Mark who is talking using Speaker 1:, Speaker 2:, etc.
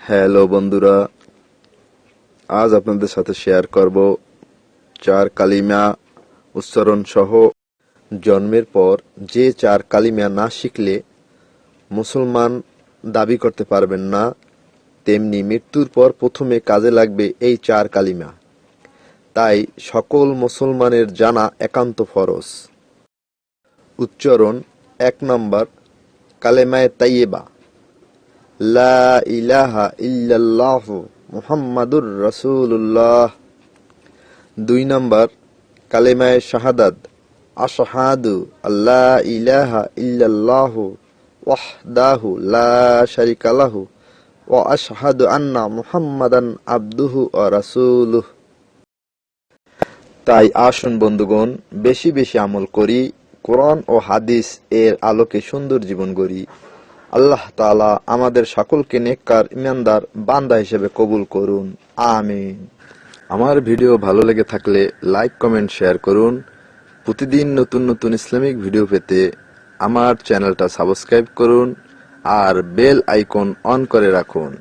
Speaker 1: Hello বন্ধুরা, আজ আপনাদের সাথে শেয়ার করব 4 কালিমা উচ্চারণ সহ। জন্মের পর যে 4 কালিমা না শিখলে মুসলমান দাবি করতে পারবেন না, তেমনি মৃত্যুর পর প্রথমে কাজে লাগবে এই 4 কালিমা। তাই সকল মুসলমানের জানা একান্ত ফরজ। উচ্চারণ: 1 নাম্বার কালেমায়ে তাইয়্যিবা, লা ইলাহা ইল্লাল্লাহু মুহাম্মাদুর রাসূলুল্লাহ। 2 নাম্বার কালেমায়ে শাহাদাত, আশহাদু আল্লা ইলাহা ইল্লাল্লাহু ওয়াহদাহু লা শারীকা লাহু ওয়া আশহাদু আন্না মুহাম্মাদান আবদুহু ওয়া রাসূলুহু। তাই আসুন বন্ধুগণ, বেশি বেশি আমল করি, কোরআন ও হাদিস এর আলোকে সুন্দর জীবন গড়ি। আল্লাহ তাআলা আমাদের সকলকে নেককার ঈমানদার বান্দা হিসেবে কবুল করুন, আমিন। আমার ভিডিও ভালো লেগে থাকলে লাইক, কমেন্ট, শেয়ার করুন। প্রতিদিন নতুন নতুন ইসলামিক ভিডিও পেতে আমার চ্যানেলটা সাবস্ক্রাইব করুন আর বেল আইকন অন করে রাখুন।